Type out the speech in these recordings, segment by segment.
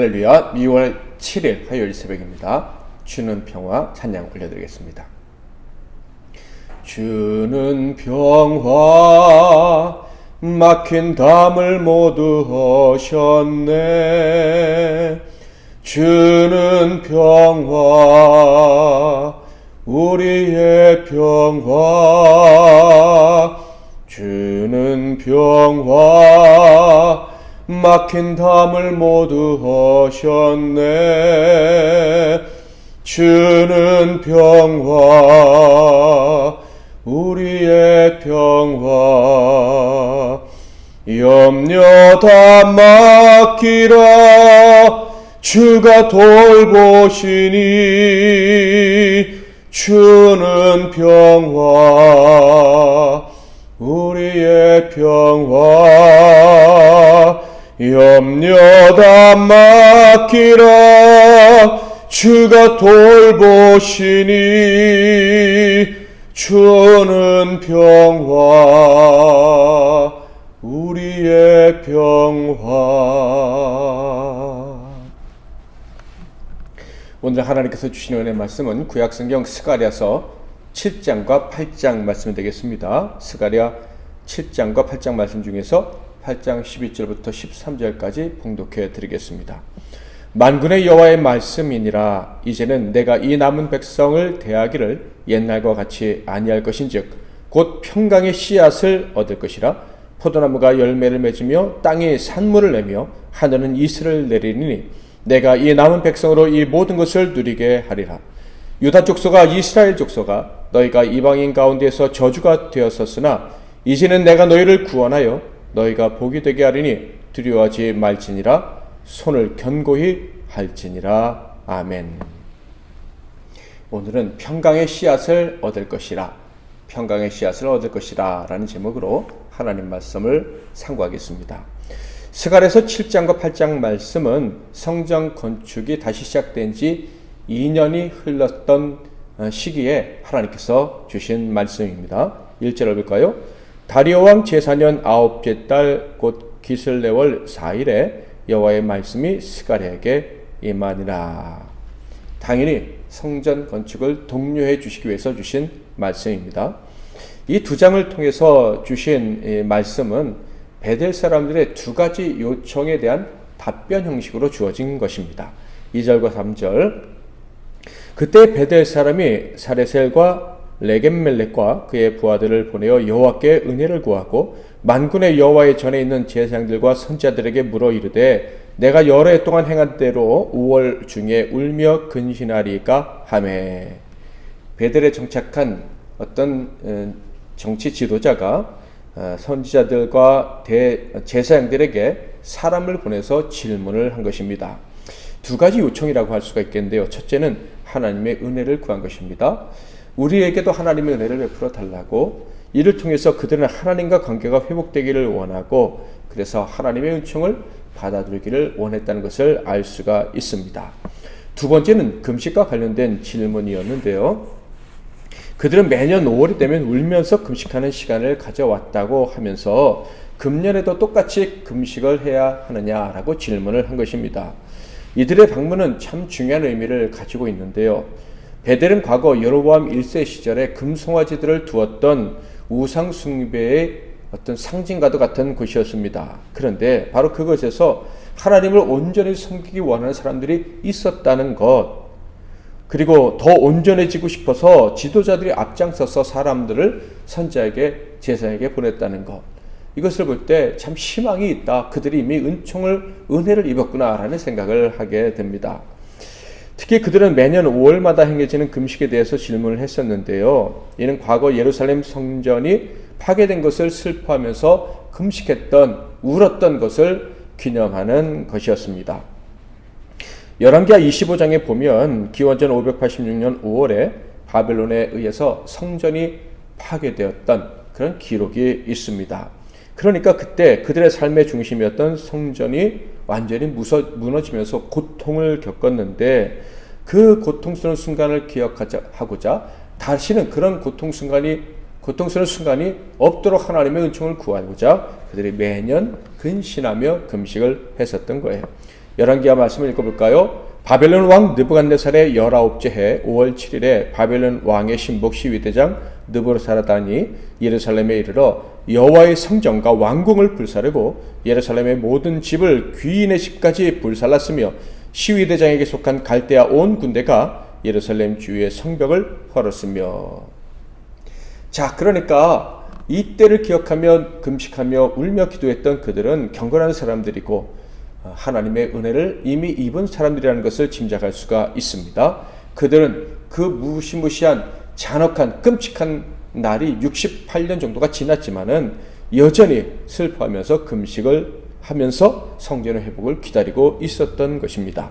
할렐루야. 2월 7일 화요일 새벽입니다. 주는 평화 찬양 올려드리겠습니다. 주는 평화 막힌 담을 모두 하셨네. 주는 평화 우리의 평화. 주는 평화 막힌 담을 모두 하셨네. 주는 평화 우리의 평화. 염려 다 맡기라 주가 돌보시니. 주는 평화 우리의 평화. 염려 다 맡기라 주가 돌보시니. 주는 평화 우리의 평화. 오늘 하나님께서 주신 은혜의 말씀은 구약성경 스가랴서 7장과 8장 말씀이 되겠습니다. 스가랴 7장과 8장 말씀 중에서 8장 12절부터 13절까지 봉독해 드리겠습니다. 만군의 여호와의 말씀이니라. 이제는 내가 이 남은 백성을 대하기를 옛날과 같이 아니할 것인즉 곧 평강의 씨앗을 얻을 것이라. 포도나무가 열매를 맺으며 땅이 산물을 내며 하늘은 이슬을 내리니 내가 이 남은 백성으로 이 모든 것을 누리게 하리라. 유다 족속아 이스라엘 족속아 너희가 이방인 가운데서 저주가 되었었으나 이제는 내가 너희를 구원하여 너희가 복이 되게 하리니 두려워하지 말지니라. 손을 견고히 할지니라. 아멘. 오늘은 평강의 씨앗을 얻을 것이라, 평강의 씨앗을 얻을 것이라 라는 제목으로 하나님 말씀을 상고하겠습니다. 스가랴서 7장과 8장 말씀은 성전 건축이 다시 시작된 지 2년이 흘렀던 시기에 하나님께서 주신 말씀입니다. 1절을 볼까요? 다리오 왕 제4년 9째 달 곧 기슬레월 4일에 여호와의 말씀이 스가랴에게 임하니라. 당연히 성전 건축을 독려해 주시기 위해서 주신 말씀입니다. 이 두 장을 통해서 주신 말씀은 베델 사람들의 두 가지 요청에 대한 답변 형식으로 주어진 것입니다. 2절과 3절. 그때 베델 사람이 사레셀과 레겜멜렉과 그의 부하들을 보내어 여호와께 은혜를 구하고 만군의 여호와의 전에 있는 제사장들과 선지자들에게 물어 이르되 내가 여러 해 동안 행한 대로 5월 중에 울며 근신하리까 하매. 베델에 정착한 어떤 정치 지도자가 선지자들과 제사장들에게 사람을 보내서 질문을 한 것입니다. 두 가지 요청이라고 할 수가 있겠는데요. 첫째는 하나님의 은혜를 구한 것입니다. 우리에게도 하나님의 은혜를 베풀어 달라고, 이를 통해서 그들은 하나님과 관계가 회복되기를 원하고 그래서 하나님의 은총을 받아들이기를 원했다는 것을 알 수가 있습니다. 두 번째는 금식과 관련된 질문이었는데요. 그들은 매년 5월이 되면 울면서 금식하는 시간을 가져왔다고 하면서 금년에도 똑같이 금식을 해야 하느냐라고 질문을 한 것입니다. 이들의 방문은 참 중요한 의미를 가지고 있는데요. 베델은 과거 여로보암 1세 시절에 금송아지들을 두었던 우상 숭배의 어떤 상징과도 같은 곳이었습니다. 그런데 바로 그것에서 하나님을 온전히 섬기기 원하는 사람들이 있었다는 것, 그리고 더 온전해지고 싶어서 지도자들이 앞장서서 사람들을 선지자에게, 제사에게 보냈다는 것, 이것을 볼 때 참 희망이 있다. 그들이 이미 은혜를 입었구나라는 생각을 하게 됩니다. 특히 그들은 매년 5월마다 행해지는 금식에 대해서 질문을 했었는데요. 이는 과거 예루살렘 성전이 파괴된 것을 슬퍼하면서 금식했던, 울었던 것을 기념하는 것이었습니다. 열왕기하 25장에 보면 기원전 586년 5월에 바벨론에 의해서 성전이 파괴되었던 그런 기록이 있습니다. 그러니까 그때 그들의 삶의 중심이었던 성전이 완전히 무너지면서 고통을 겪었는데, 그 고통스러운 순간을 기억하고자 다시는 그런 고통스러운 순간이 없도록 하나님의 은총을 구하고자 그들이 매년 근신하며 금식을 했었던 거예요. 열왕기하 말씀을 읽어볼까요? 바벨론 왕 느부갓네살의 19째 해 5월 7일에 바벨론 왕의 신복 시위대장 느부르사라단이 예루살렘에 이르러 여호와의 성전과 왕궁을 불사르고 예루살렘의 모든 집을 귀인의 집까지 불살랐으며 시위대장에게 속한 갈대아 온 군대가 예루살렘 주위의 성벽을 헐었으며. 자, 그러니까 이때를 기억하며 금식하며 울며 기도했던 그들은 경건한 사람들이고 하나님의 은혜를 이미 입은 사람들이라는 것을 짐작할 수가 있습니다. 그들은 그 무시무시한 잔혹한 끔찍한 날이 68년 정도가 지났지만은 여전히 슬퍼하면서 금식을 하면서 성전의 회복을 기다리고 있었던 것입니다.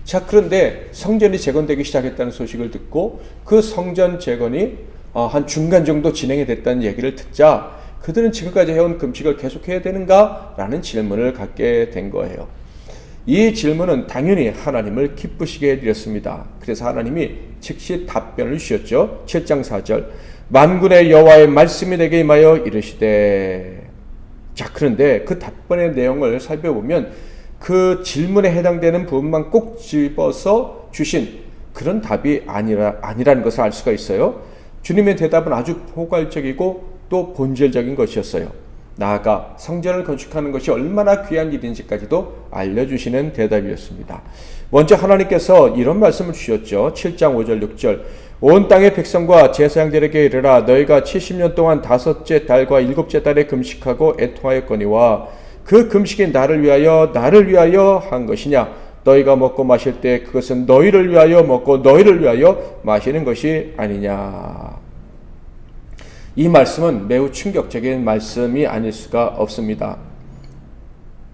자, 그런데 성전이 재건되기 시작했다는 소식을 듣고 그 성전 재건이 한 중간 정도 진행이 됐다는 얘기를 듣자 그들은 지금까지 해온 금식을 계속해야 되는가? 라는 질문을 갖게 된 거예요. 이 질문은 당연히 하나님을 기쁘시게 해드렸습니다. 그래서 하나님이 즉시 답변을 주셨죠. 7장 4절 만군의 여호와의 말씀이 내게 임하여 이르시되. 자, 그런데 그 답변의 내용을 살펴보면 그 질문에 해당되는 부분만 꼭 집어서 주신 그런 답이 아니라는 것을 알 수가 있어요. 주님의 대답은 아주 포괄적이고 또 본질적인 것이었어요. 나아가 성전을 건축하는 것이 얼마나 귀한 일인지까지도 알려주시는 대답이었습니다. 먼저 하나님께서 이런 말씀을 주셨죠. 7장 5절 6절 온 땅의 백성과 제사장들에게 이르라 너희가 70년 동안 5째 달과 7째 달에 금식하고 애통하였거니와 그 금식이 나를 위하여 한 것이냐 너희가 먹고 마실 때 그것은 너희를 위하여 먹고 너희를 위하여 마시는 것이 아니냐. 이 말씀은 매우 충격적인 말씀이 아닐 수가 없습니다.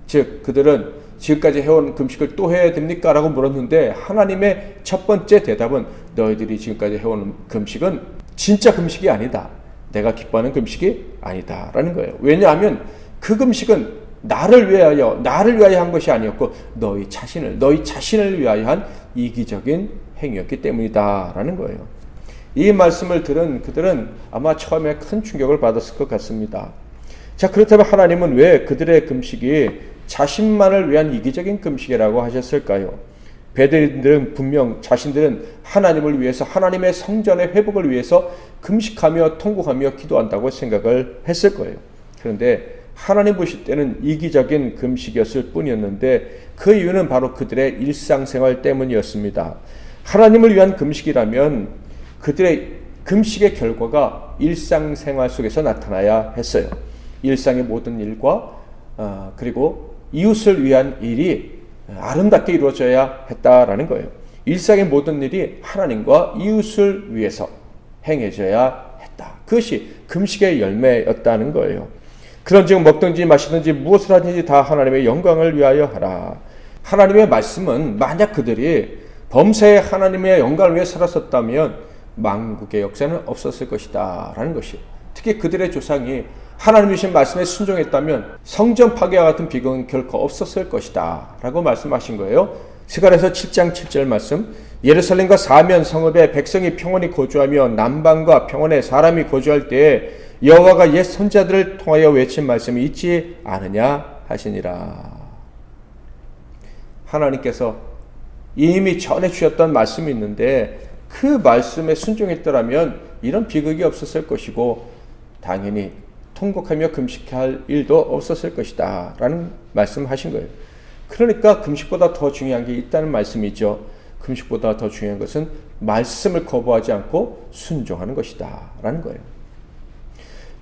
즉 그들은 지금까지 해온 금식을 또 해야 됩니까? 라고 물었는데 하나님의 첫 번째 대답은 너희들이 지금까지 해온 금식은 진짜 금식이 아니다. 내가 기뻐하는 금식이 아니다 라는 거예요. 왜냐하면 그 금식은 나를 위하여 한 것이 아니었고 너희 자신을 위하여 한 이기적인 행위였기 때문이다 라는 거예요. 이 말씀을 들은 그들은 아마 처음에 큰 충격을 받았을 것 같습니다. 자, 그렇다면 하나님은 왜 그들의 금식이 자신만을 위한 이기적인 금식이라고 하셨을까요? 베드린들은 분명 자신들은 하나님을 위해서 하나님의 성전의 회복을 위해서 금식하며 통곡하며 기도한다고 생각을 했을 거예요. 그런데 하나님 보실 때는 이기적인 금식이었을 뿐이었는데 그 이유는 바로 그들의 일상생활 때문이었습니다. 하나님을 위한 금식이라면 그들의 금식의 결과가 일상생활 속에서 나타나야 했어요. 일상의 모든 일과 그리고 이웃을 위한 일이 아름답게 이루어져야 했다라는 거예요. 일상의 모든 일이 하나님과 이웃을 위해서 행해져야 했다. 그것이 금식의 열매였다는 거예요. 그런즉 먹든지 마시든지 무엇을 하든지 다 하나님의 영광을 위하여 하라. 하나님의 말씀은 만약 그들이 범사에 하나님의 영광을 위해 살았었다면 만국의 역사는 없었을 것이다 라는 것이, 특히 그들의 조상이 하나님 주신 말씀에 순종했다면 성전 파괴와 같은 비극은 결코 없었을 것이다 라고 말씀하신 거예요. 스가랴서 7장 7절 말씀 예루살렘과 사면 성읍에 백성이 평온히 거주하며 남방과 평원에 사람이 거주할 때에 여호와가 옛 선자들을 통하여 외친 말씀이 있지 않으냐 하시니라. 하나님께서 이미 전해 주셨던 말씀이 있는데 그 말씀에 순종했더라면 이런 비극이 없었을 것이고 당연히 통곡하며 금식할 일도 없었을 것이다 라는 말씀하신 거예요. 그러니까 금식보다 더 중요한 게 있다는 말씀이죠. 금식보다 더 중요한 것은 말씀을 거부하지 않고 순종하는 것이다 라는 거예요.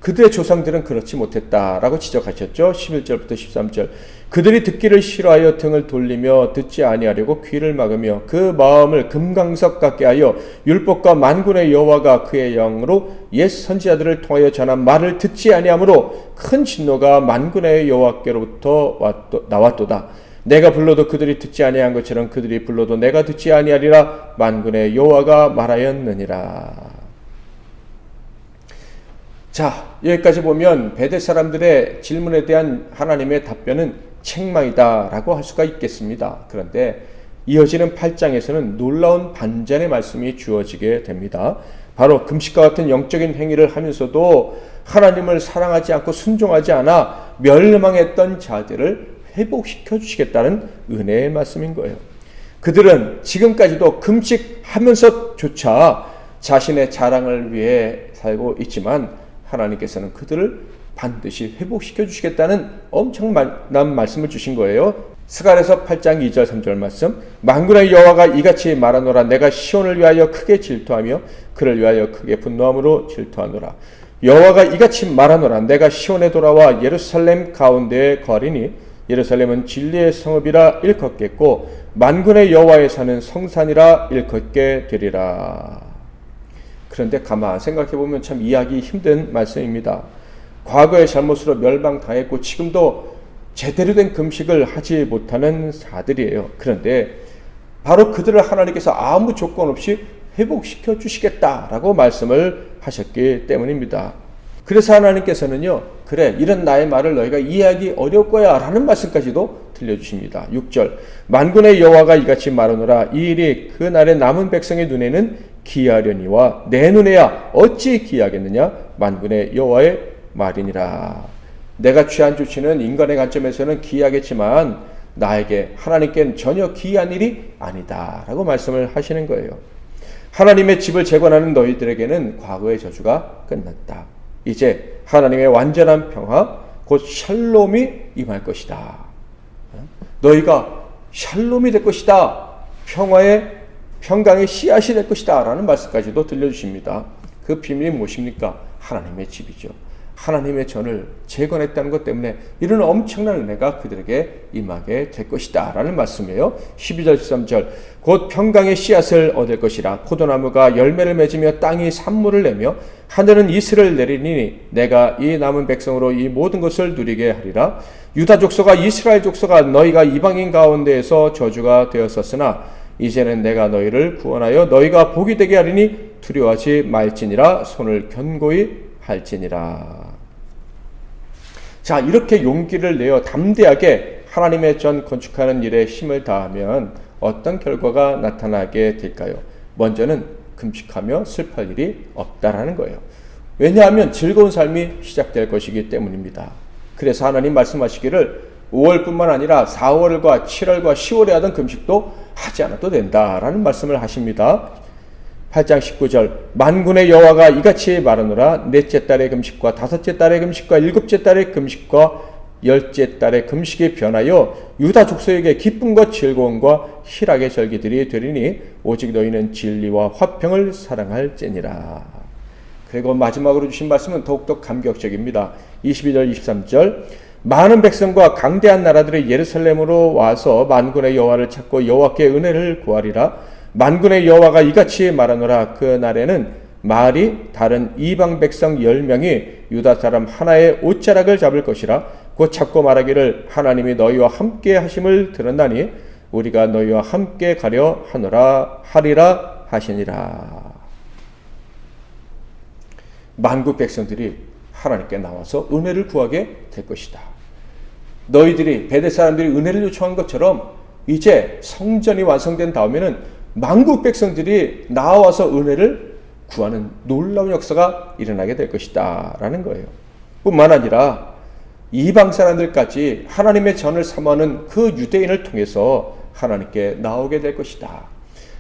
그들의 조상들은 그렇지 못했다라고 지적하셨죠. 11절부터 13절 그들이 듣기를 싫어하여 등을 돌리며 듣지 아니하려고 귀를 막으며 그 마음을 금강석 같게 하여 율법과 만군의 여호와가 그의 영으로 옛 선지자들을 통하여 전한 말을 듣지 아니하므로 큰 진노가 만군의 여호와께로부터 나왔도다. 내가 불러도 그들이 듣지 아니한 것처럼 그들이 불러도 내가 듣지 아니하리라. 만군의 여호와가 말하였느니라. 자, 여기까지 보면 베델 사람들의 질문에 대한 하나님의 답변은 책망이다 라고 할 수가 있겠습니다. 그런데 이어지는 8장에서는 놀라운 반전의 말씀이 주어지게 됩니다. 바로 금식과 같은 영적인 행위를 하면서도 하나님을 사랑하지 않고 순종하지 않아 멸망했던 자들을 회복시켜 주시겠다는 은혜의 말씀인 거예요. 그들은 지금까지도 금식하면서조차 자신의 자랑을 위해 살고 있지만 하나님께서는 그들을 반드시 회복시켜 주시겠다는 엄청난 말씀을 주신 거예요. 스가랴서 8장 2절 3절 말씀, 만군의 여호와가 이같이 말하노라. 내가 시온을 위하여 크게 질투하며 그를 위하여 크게 분노함으로 질투하노라. 여호와가 이같이 말하노라. 내가 시온에 돌아와 예루살렘 가운데에 거하리니 예루살렘은 진리의 성읍이라 일컫겠고 만군의 여호와의 산은 성산이라 일컫게 되리라. 그런데 가만 생각해보면 참 이해하기 힘든 말씀입니다. 과거의 잘못으로 멸망당했고 지금도 제대로 된 금식을 하지 못하는 자들이에요. 그런데 바로 그들을 하나님께서 아무 조건 없이 회복시켜 주시겠다라고 말씀을 하셨기 때문입니다. 그래서 하나님께서는요, 그래, 이런 나의 말을 너희가 이해하기 어려울 거야 라는 말씀까지도 들려주십니다. 6절, 만군의 여호와가 이같이 말하노라. 이 일이 그 날의 남은 백성의 눈에는 기이하려니와 내 눈에야 어찌 기이하겠느냐. 만군의 여호와의 말이니라. 내가 취한 조치는 인간의 관점에서는 기이하겠지만 나에게 하나님께는 전혀 기이한 일이 아니다 라고 말씀을 하시는 거예요. 하나님의 집을 재건하는 너희들에게는 과거의 저주가 끝났다. 이제 하나님의 완전한 평화 곧 샬롬이 임할 것이다. 너희가 샬롬이 될 것이다. 평강의 씨앗이 될 것이다 라는 말씀까지도 들려주십니다. 그 비밀이 무엇입니까? 하나님의 집이죠. 하나님의 전을 재건했다는 것 때문에 이런 엄청난 은혜가 그들에게 임하게 될 것이다 라는 말씀이에요. 12절 13절, 곧 평강의 씨앗을 얻을 것이라. 포도나무가 열매를 맺으며 땅이 산물을 내며 하늘은 이슬을 내리니 내가 이 남은 백성으로 이 모든 것을 누리게 하리라. 유다 족속과 이스라엘 족속아, 너희가 이방인 가운데에서 저주가 되었었으나 이제는 내가 너희를 구원하여 너희가 복이 되게 하리니 두려워하지 말지니라. 손을 견고히 할지니라. 자, 이렇게 용기를 내어 담대하게 하나님의 전 건축하는 일에 힘을 다하면 어떤 결과가 나타나게 될까요? 먼저는 금식하며 슬퍼할 일이 없다라는 거예요. 왜냐하면 즐거운 삶이 시작될 것이기 때문입니다. 그래서 하나님 말씀하시기를 5월뿐만 아니라 4월과 7월과 10월에 하던 금식도 하지 않아도 된다라는 말씀을 하십니다. 8장 19절, 만군의 여호와가 이같이 말하노라. 넷째 달의 금식과 다섯째 달의 금식과 일곱째 달의 금식과 열째 달의 금식이 변하여 유다 족속에게 기쁨과 즐거움과 희락의 절기들이 되리니 오직 너희는 진리와 화평을 사랑할지니라. 그리고 마지막으로 주신 말씀은 더욱더 감격적입니다. 22절 23절, 많은 백성과 강대한 나라들이 예루살렘으로 와서 만군의 여호와를 찾고 여호와께 은혜를 구하리라. 만군의 여호와가 이같이 말하노라. 그 날에는 말이 다른 이방 백성 10명이 유다 사람 하나의 옷자락을 잡을 것이라. 곧 잡고 말하기를 하나님이 너희와 함께 하심을 들었나니 우리가 너희와 함께 가려 하리라 하시니라. 만국 백성들이 하나님께 나와서 은혜를 구하게 될 것이다. 너희들이 베델 사람들이 은혜를 요청한 것처럼 이제 성전이 완성된 다음에는 만국 백성들이 나와서 은혜를 구하는 놀라운 역사가 일어나게 될 것이다 라는 거예요. 뿐만 아니라 이방 사람들까지 하나님의 전을 사모하는 그 유대인을 통해서 하나님께 나오게 될 것이다.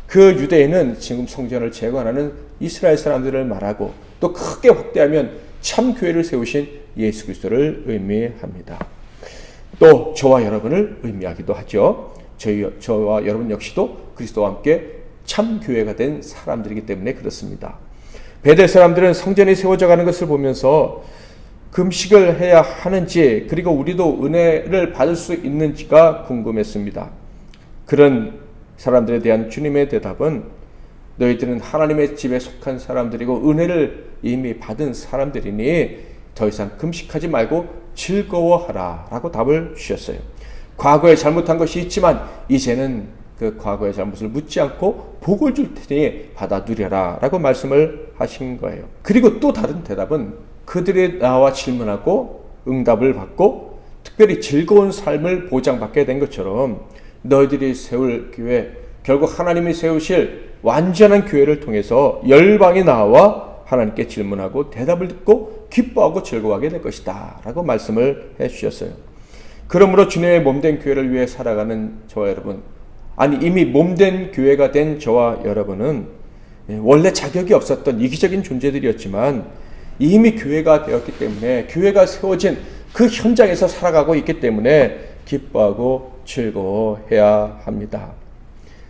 그 유대인은 지금 성전을 재건하는 이스라엘 사람들을 말하고 또 크게 확대하면 참 교회를 세우신 예수 그리스도를 의미합니다. 또 저와 여러분을 의미하기도 하죠. 저와 여러분 역시도 그리스도와 함께 참 교회가 된 사람들이기 때문에 그렇습니다. 베델 사람들은 성전이 세워져 가는 것을 보면서 금식을 해야 하는지 그리고 우리도 은혜를 받을 수 있는지가 궁금했습니다. 그런 사람들에 대한 주님의 대답은 너희들은 하나님의 집에 속한 사람들이고 은혜를 이미 받은 사람들이니 더 이상 금식하지 말고 즐거워하라 라고 답을 주셨어요. 과거에 잘못한 것이 있지만 이제는 그 과거의 잘못을 묻지 않고 복을 줄 테니 받아 누려라 라고 말씀을 하신 거예요. 그리고 또 다른 대답은 그들이 나와 질문하고 응답을 받고 특별히 즐거운 삶을 보장받게 된 것처럼 너희들이 세울 교회, 결국 하나님이 세우실 완전한 교회를 통해서 열방이 나와 하나님께 질문하고 대답을 듣고 기뻐하고 즐거워하게 될 것이다 라고 말씀을 해 주셨어요. 그러므로 주님의 몸된 교회를 위해 살아가는 저와 여러분, 아니 이미 몸된 교회가 된 저와 여러분은 원래 자격이 없었던 이기적인 존재들이었지만 이미 교회가 되었기 때문에, 교회가 세워진 그 현장에서 살아가고 있기 때문에 기뻐하고 즐거워해야 합니다.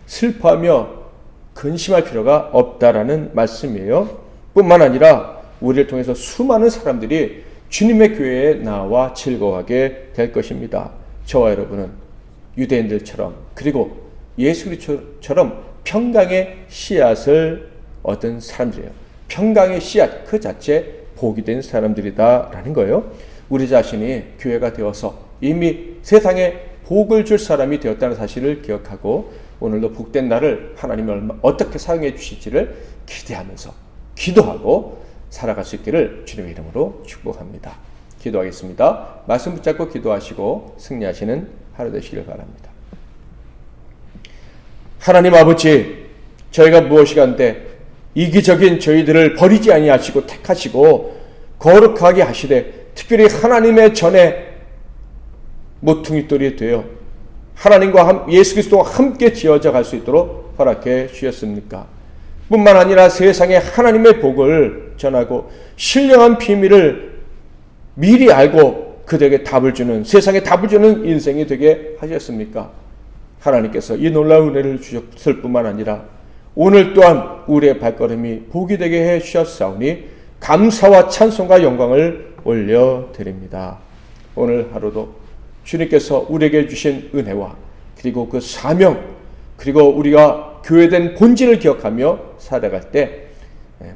슬퍼하며 근심할 필요가 없다라는 말씀이에요. 뿐만 아니라 우리를 통해서 수많은 사람들이 주님의 교회에 나와 즐거워하게 될 것입니다. 저와 여러분은 유대인들처럼, 그리고 예수 그리스도처럼 평강의 씨앗을 얻은 사람들이에요. 평강의 씨앗 그 자체 복이 된 사람들이다라는 거예요. 우리 자신이 교회가 되어서 이미 세상에 복을 줄 사람이 되었다는 사실을 기억하고 오늘도 복된 날을 하나님이 어떻게 사용해 주실지를 기대하면서 기도하고 살아갈 수 있기를 주님의 이름으로 축복합니다. 기도하겠습니다. 말씀 붙잡고 기도하시고 승리하시는 하루 되시길 바랍니다. 하나님 아버지, 저희가 무엇이간데 이기적인 저희들을 버리지 아니하시고 택하시고 거룩하게 하시되, 특별히 하나님의 전에 모퉁이돌이 되어 하나님과 예수 그리스도와 함께 지어져 갈 수 있도록 허락해 주셨습니까? 뿐만 아니라 세상에 하나님의 복을 전하고 신령한 비밀을 미리 알고 그들에게 답을 주는, 세상에 답을 주는 인생이 되게 하셨습니까? 하나님께서 이 놀라운 은혜를 주셨을 뿐만 아니라 오늘 또한 우리의 발걸음이 복이 되게 해 주셨사오니 감사와 찬송과 영광을 올려드립니다. 오늘 하루도 주님께서 우리에게 주신 은혜와 그리고 그 사명, 그리고 우리가 교회된 본질을 기억하며 살아갈 때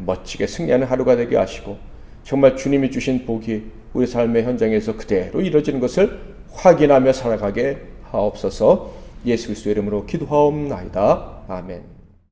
멋지게 승리하는 하루가 되게 하시고, 정말 주님이 주신 복이 우리 삶의 현장에서 그대로 이루어지는 것을 확인하며 살아가게 하옵소서. 예수 그리스도의 이름으로 기도하옵나이다. 아멘.